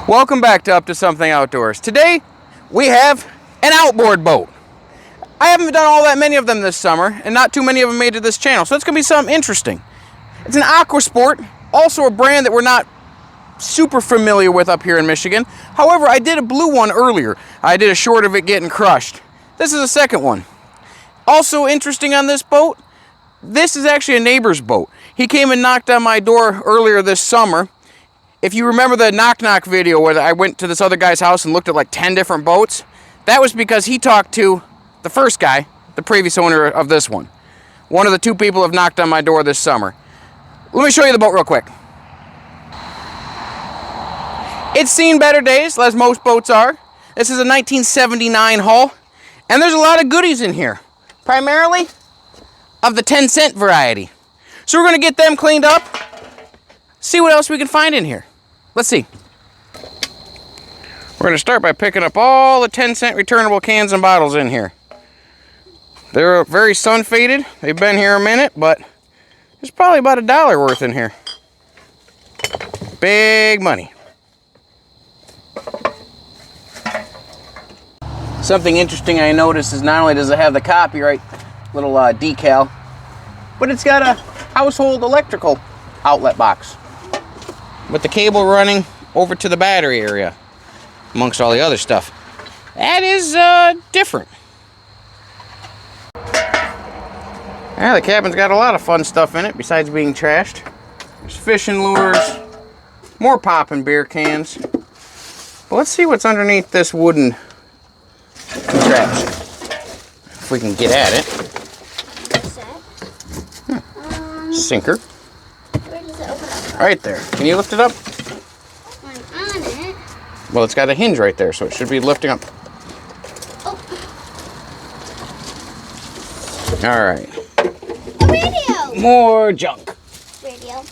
Welcome back to Up to Something Outdoors. Today we have an outboard boat. I haven't done all that many of them this summer, and not too many of them made to this channel, so it's going to be something interesting. It's an Aquasport, also a brand that we're not super familiar with up here in Michigan. However, I did a blue one earlier. I did a short of it getting crushed. This is a second one. Also interesting on this boat, this is actually a neighbor's boat. He came and knocked on my door earlier this summer. If you remember the knock-knock video where I went to this other guy's house and looked at like 10 different boats, that was because he talked to the first guy, the previous owner of this one. One of the two people have knocked on my door this summer. Let me show you the boat real quick. It's seen better days, as most boats are. This is a 1979 hull, and there's a lot of goodies in here, primarily of the 10-cent variety. So we're going to get them cleaned up, see what else we can find in here. Let's see. We're going to start by picking up all the 10-cent returnable cans and bottles in here. They're very sun-faded. They've been here a minute, but there's probably about $1 worth in here. Big money. Something interesting I noticed is not only does it have the copyright little decal, but it's got a household electrical outlet box with the cable running over to the battery area, amongst all the other stuff. That is different. Yeah, the cabin's got a lot of fun stuff in it besides being trashed. There's fishing lures, more popping beer cans. But let's see what's underneath this wooden contraption. If we can get at it. Sinker. Where does it open up? Right there. Can you lift it up? I'm on it. Well, it's got a hinge right there, so it should be lifting up. Oh. All right. A radio. More junk. Radio.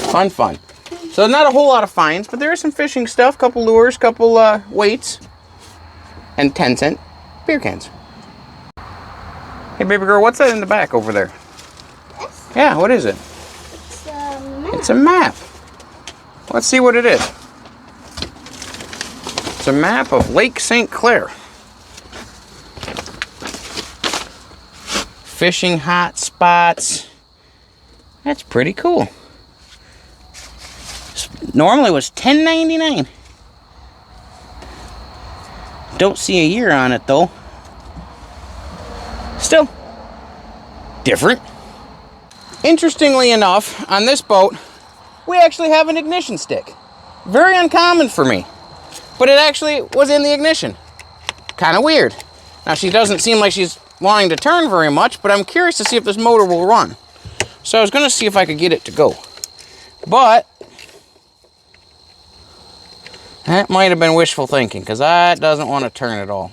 Fun. So not a whole lot of finds, but there is some fishing stuff. Couple lures, couple weights, and 10-cent beer cans. Hey, baby girl, what's that in the back over there? This? Yeah, what is it? It's a map. It's a map. Let's see what it is. It's a map of Lake St. Clair. Fishing hot spots. That's pretty cool. Normally was $10.99. Don't see a year on it though. Still different. Interestingly enough, on this boat, we actually have an ignition stick. Very uncommon for me, but it actually was in the ignition. Kind of weird. Now she doesn't seem like she's wanting to turn very much, but I'm curious to see if this motor will run. So I was going to see if I could get it to go. But that might have been wishful thinking, because that doesn't want to turn at all.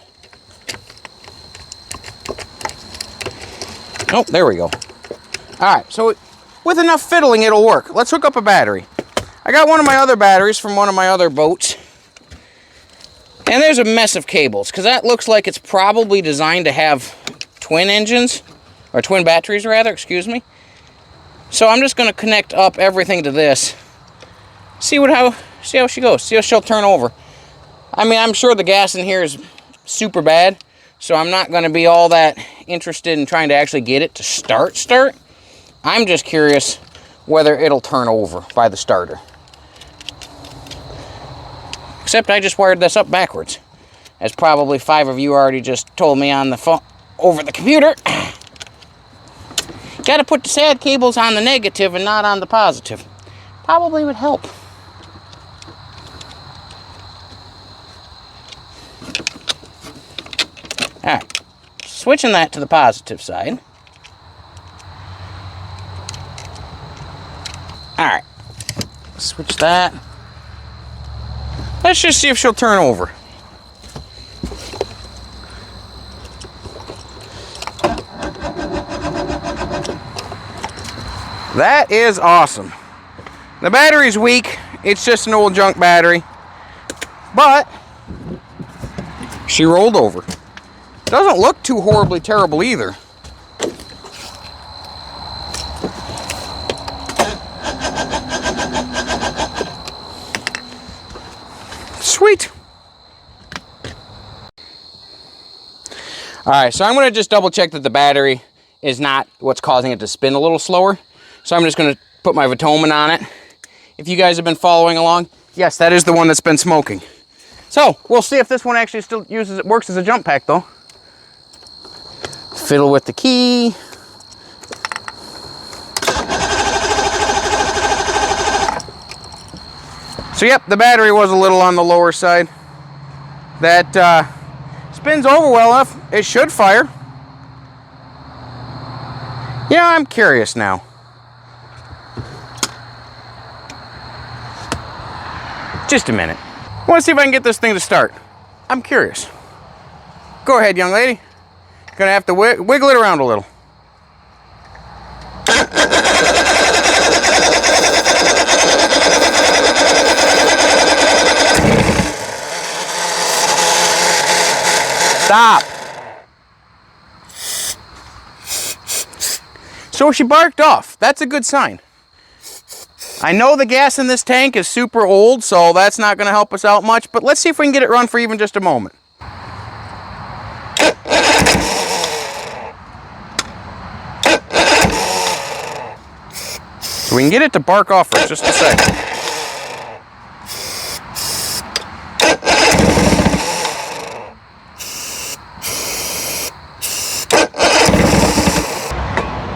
Oh, there we go. Alright, so with enough fiddling, it'll work. Let's hook up a battery. I got one of my other batteries from one of my other boats. And there's a mess of cables, because that looks like it's probably designed to have twin engines, or twin batteries rather, excuse me. So I'm just going to connect up everything to this. See how she goes. See how she'll turn over. I mean, I'm sure the gas in here is super bad, so I'm not going to be all that interested in trying to actually get it to start. I'm just curious whether it'll turn over by the starter. Except I just wired this up backwards, as probably 5 of you already just told me on the phone over the computer. Got to put the sad cables on the negative and not on the positive. Probably would help. Alright, switching that to the positive side. Alright, switch that. Let's just see if she'll turn over. That is awesome. The battery's weak. It's just an old junk battery. But she rolled over. Doesn't look too horribly terrible either. Sweet. All right, so I'm going to just double check that the battery is not what's causing it to spin a little slower. So I'm just going to put my Vitomin on it. If you guys have been following along, yes, that is the one that's been smoking. So we'll see if this one actually still works as a jump pack though. Fiddle with the key. So yep, the battery was a little on the lower side. That spins over well enough, it should fire. Yeah, I'm curious now. Just a minute. I want to see if I can get this thing to start. I'm curious. Go ahead, young lady. Gonna have to wiggle it around a little. Stop. So she barked off. That's a good sign. I know the gas in this tank is super old, so that's not going to help us out much, but let's see if we can get it run for even just a moment. So we can get it to bark off for just a second.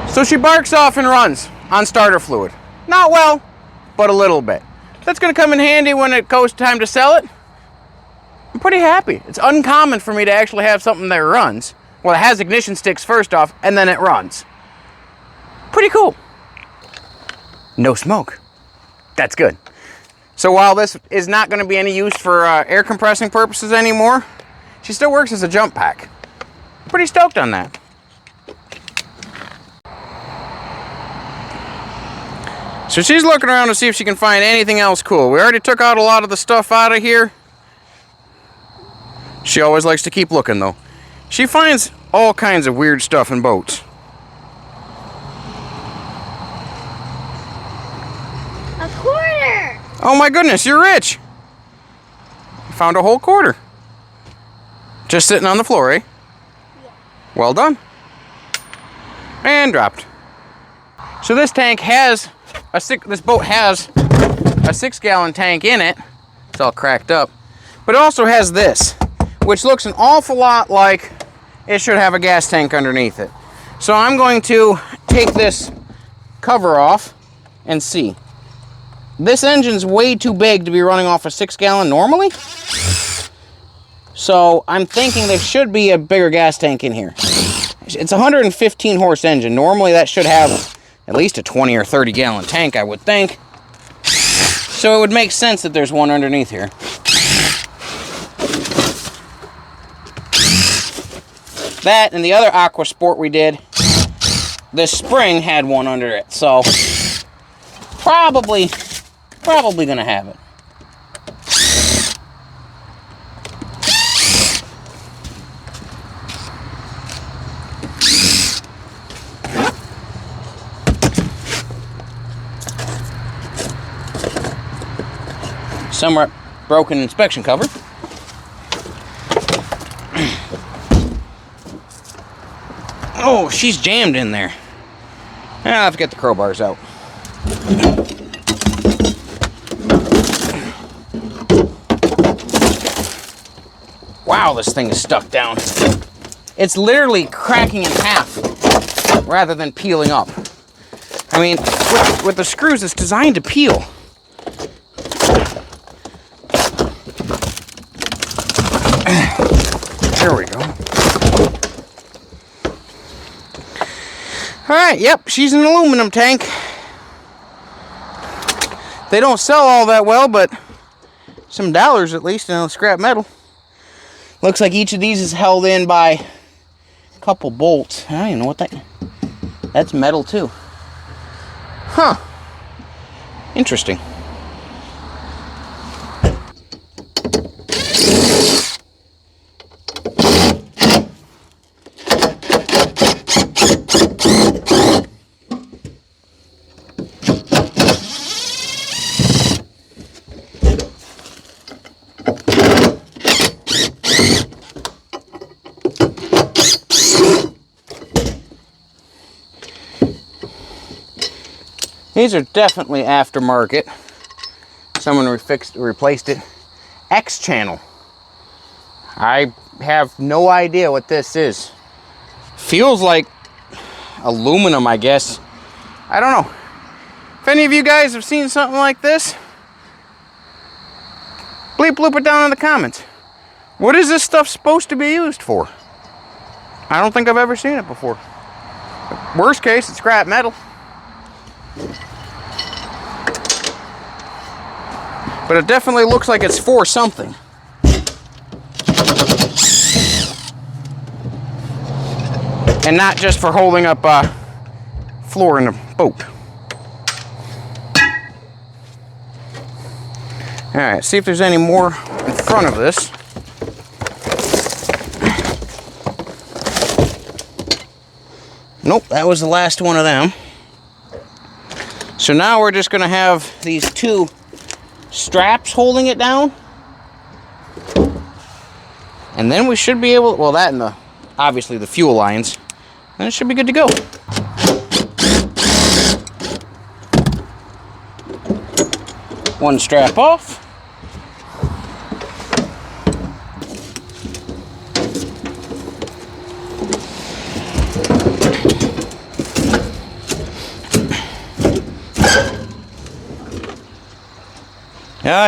So she barks off and runs on starter fluid. Not well, but a little bit. That's going to come in handy when it goes time to sell it. I'm pretty happy. It's uncommon for me to actually have something that runs. Well, it has ignition sticks first off, and then it runs. Pretty cool. No smoke. That's good. So while this is not going to be any use for air compressing purposes anymore, she still works as a jump pack. Pretty stoked on that. So she's looking around to see if she can find anything else cool. We already took out a lot of the stuff out of here. She always likes to keep looking though. She finds all kinds of weird stuff in boats. A quarter. Oh my goodness, you're rich. You found a whole quarter. Just sitting on the floor, eh? Yeah. Well done. And dropped. So this tank has this boat has a 6-gallon tank in it. It's all cracked up. But it also has this, which looks an awful lot like it should have a gas tank underneath it. So I'm going to take this cover off and see. This engine's way too big to be running off a 6-gallon normally. So I'm thinking there should be a bigger gas tank in here. It's a 115 horse engine. Normally that should have at least a 20 or 30 gallon tank, I would think. So it would make sense that there's one underneath here. That and the other Aquasport we did, this spring had one under it. So probably gonna have it. Somewhat broken inspection cover. Oh, she's jammed in there. I'll have to get the crowbars out. Wow, this thing is stuck down. It's literally cracking in half rather than peeling up. I mean, with the screws, it's designed to peel. There we go. Alright, yep, she's an aluminum tank. They don't sell all that well, but some dollars at least in scrap metal. Looks like each of these is held in by a couple bolts. I don't even know what that's metal too. Huh. Interesting. These are definitely aftermarket. Someone replaced it. X channel. I have no idea what this is. Feels like aluminum, I guess. I don't know. If any of you guys have seen something like this, bleep bloop it down in the comments. What is this stuff supposed to be used for? I don't think I've ever seen it before. Worst case, it's scrap metal. But it definitely looks like it's for something. And not just for holding up floor in a boat. Alright, see if there's any more in front of this. Nope, that was the last one of them. So now we're just going to have these two straps holding it down. And then we should be able, well, that and the, obviously the fuel lines. Then it should be good to go. One strap off.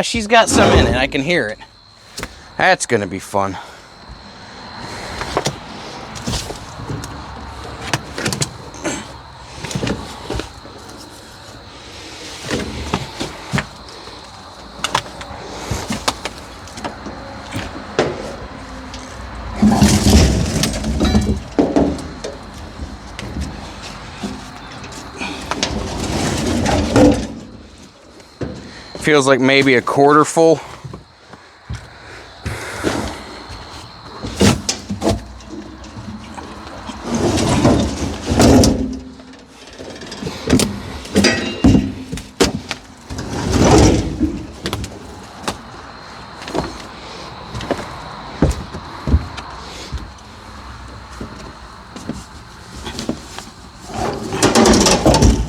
She's got some in it. I can hear it. That's going to be fun. Feels like maybe a quarter full.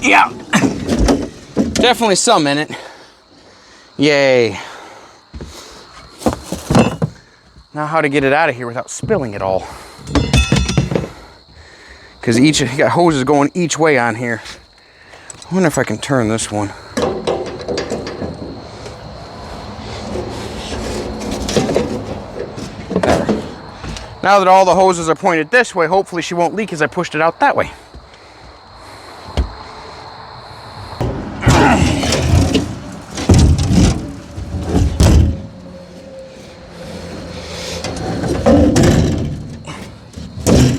Yeah, definitely some in it. Yay. Now how to get it out of here without spilling it all. Because you got hoses going each way on here. I wonder if I can turn this one. There. Now that all the hoses are pointed this way, hopefully she won't leak as I pushed it out that way.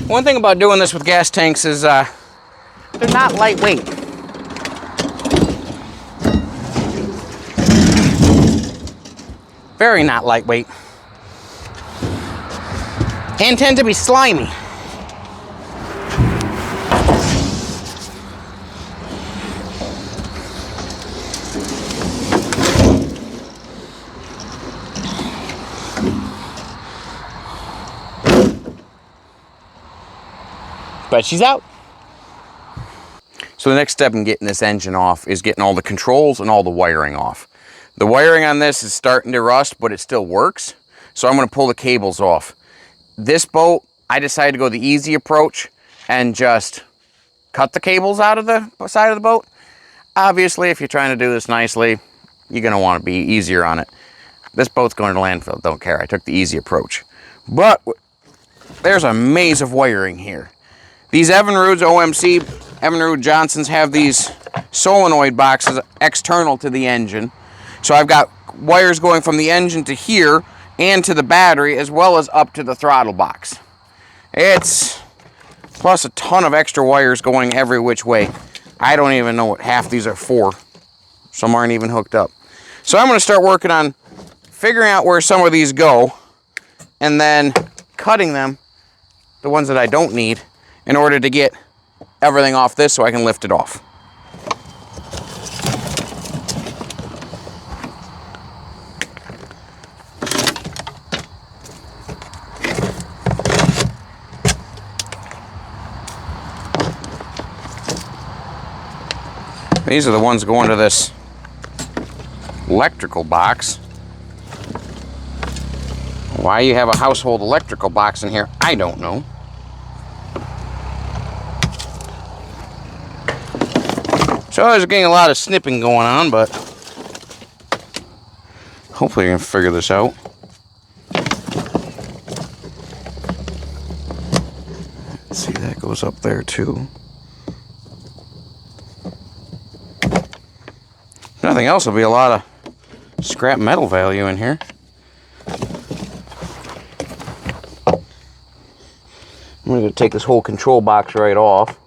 One thing about doing this with gas tanks is they're not lightweight. Very not lightweight. And tend to be slimy. But she's out. So the next step in getting this engine off is getting all the controls and all the wiring off. The wiring on this is starting to rust, but it still works. So I'm going to pull the cables off. This boat, I decided to go the easy approach and just cut the cables out of the side of the boat. Obviously, if you're trying to do this nicely, you're going to want to be easier on it. This boat's going to landfill, don't care. I took the easy approach. But there's a maze of wiring here. These Evinrude's OMC, Evinrude Johnsons have these solenoid boxes external to the engine. So I've got wires going from the engine to here and to the battery as well as up to the throttle box. It's plus a ton of extra wires going every which way. I don't even know what half these are for. Some aren't even hooked up. So I'm going to start working on figuring out where some of these go and then cutting them, the ones that I don't need, in order to get everything off this so I can lift it off. These are the ones going to this electrical box. Why you have a household electrical box in here, I don't know. So I was getting a lot of snipping going on, but hopefully I can figure this out. See, that goes up there too. Nothing else, will be a lot of scrap metal value in here. I'm going to take this whole control box right off.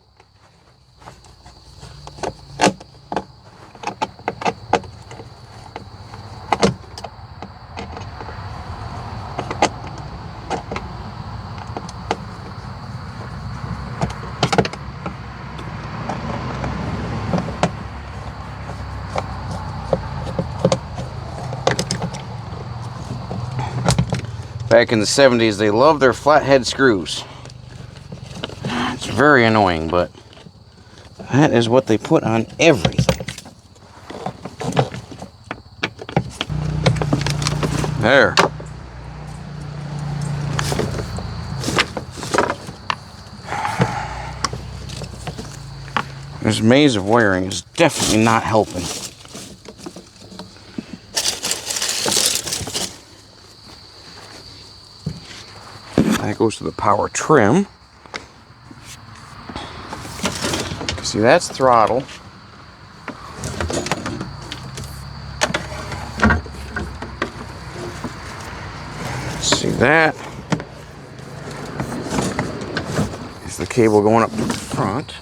Back in the 70s, they loved their flathead screws. It's very annoying, but that is what they put on everything. There. This maze of wiring is definitely not helping. That goes to the power trim. See, that's throttle. See, that is the cable going up to the front.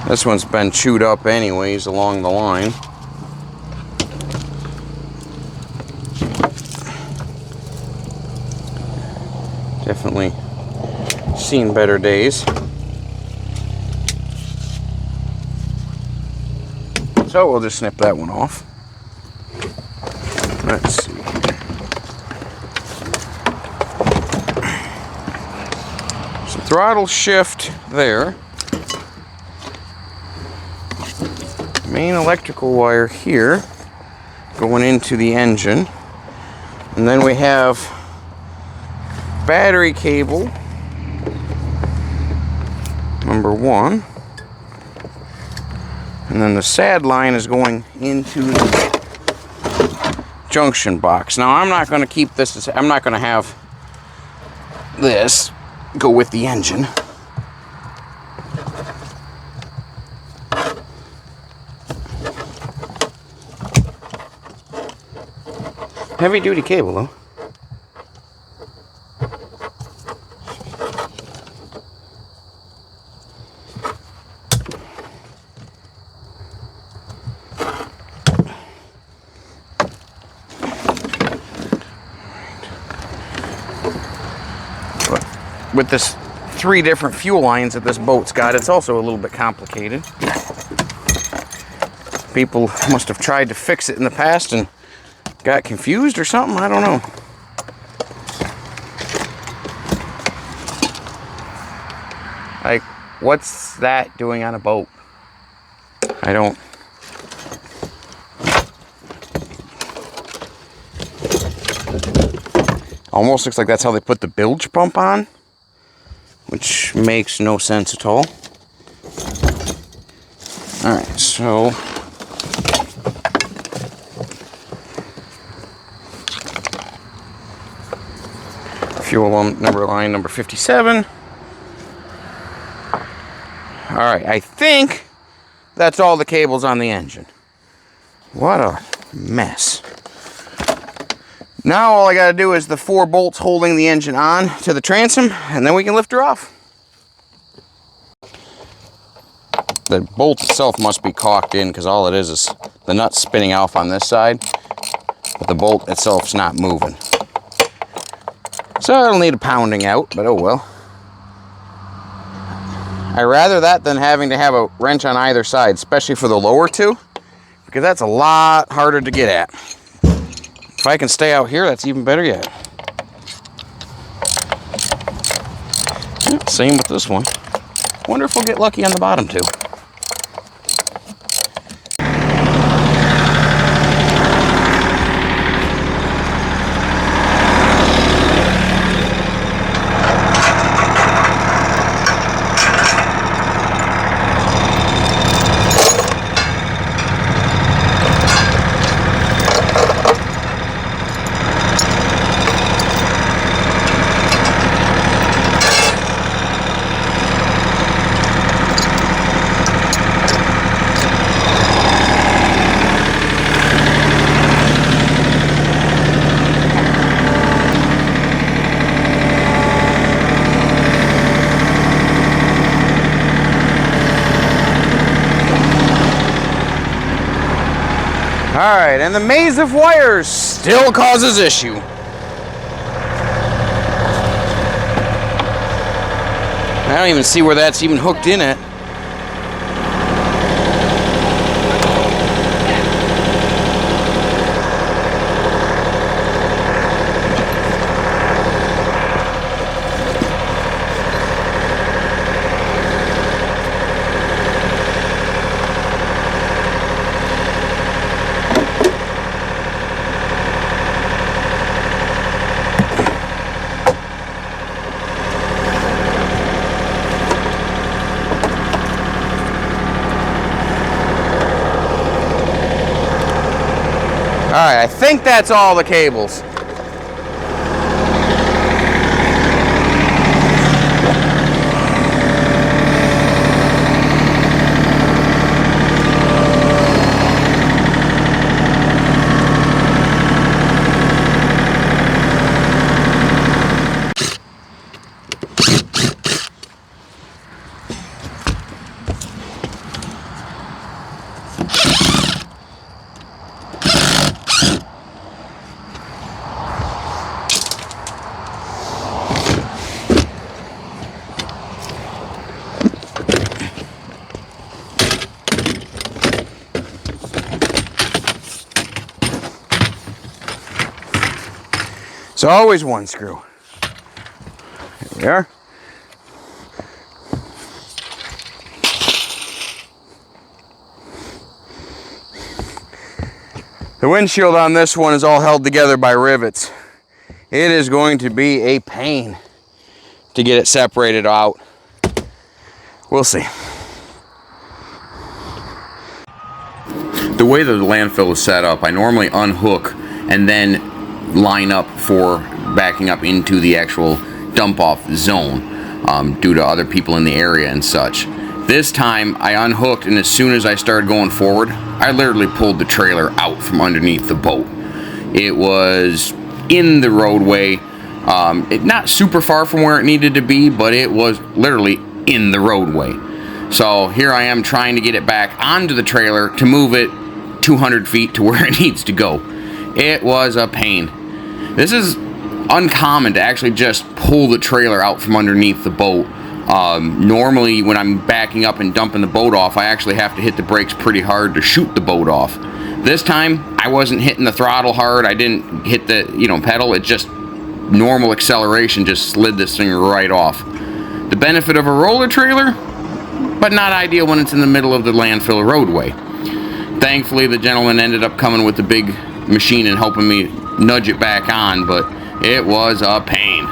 This one's been chewed up anyways along the line. Definitely seen better days. So we'll just snip that one off. Let's see. So throttle shift there. Main electrical wire here going into the engine. And then we have battery cable number 1, and then the sad line is going into the junction box. Now I'm not going to keep this, I'm not going to have this go with the engine. Heavy duty cable though. With this 3 different fuel lines that this boat's got, it's also a little bit complicated. People must have tried to fix it in the past and got confused or something, I don't know. Like, what's that doing on a boat? I don't. Almost looks like that's how they put the bilge pump on, which makes no sense at all. Alright, so fuel line number 57. Alright, I think that's all the cables on the engine. What a mess. Now all I gotta do is the 4 bolts holding the engine on to the transom, and then we can lift her off. The bolt itself must be caulked in, because all it is the nut's spinning off on this side, but the bolt itself's not moving. So it'll need a pounding out, but oh well. I'd rather that than having to have a wrench on either side, especially for the lower 2, because that's a lot harder to get at. If I can stay out here, that's even better yet. Same with this one. Wonder if we'll get lucky on the bottom too. Alright, and the maze of wires still causes issue. I don't even see where that's even hooked in at. Alright, I think that's all the cables. So always one screw. Here we are. The windshield on this one is all held together by rivets. It is going to be a pain to get it separated out. We'll see. The way that the landfill is set up, I normally unhook and then line up for backing up into the actual dump off zone due to other people in the area and such. This time I unhooked, and as soon as I started going forward, I literally pulled the trailer out from underneath the boat. It was in the roadway, not super far from where it needed to be, but it was literally in the roadway. So here I am trying to get it back onto the trailer to move it 200 feet to where it needs to go. It was a pain. This is uncommon to actually just pull the trailer out from underneath the boat. Normally when I'm backing up and dumping the boat off, I actually have to hit the brakes pretty hard to shoot the boat off. This time I wasn't hitting the throttle hard. I didn't hit the pedal. It just normal acceleration just slid this thing right off. The benefit of a roller trailer, but not ideal when it's in the middle of the landfill roadway. Thankfully the gentleman ended up coming with the big machine and helping me nudge it back on, but it was a pain.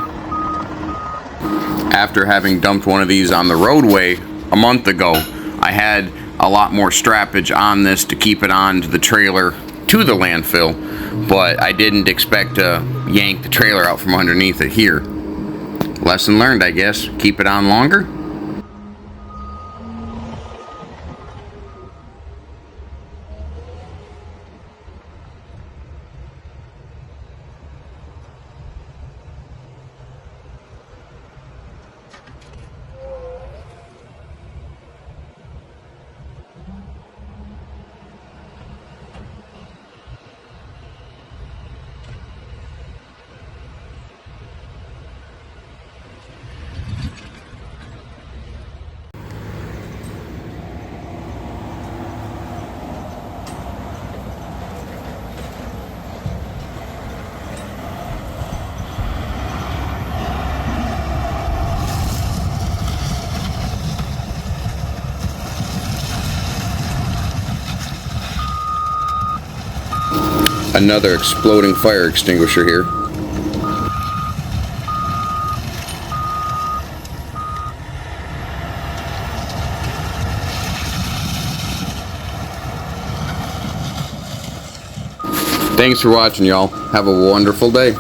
After having dumped one of these on the roadway a month ago, I had a lot more strappage on this to keep it onto the trailer to the landfill, but I didn't expect to yank the trailer out from underneath it here. Lesson learned, I guess. Keep it on longer. Another exploding fire extinguisher here. Thanks for watching, y'all. Have a wonderful day.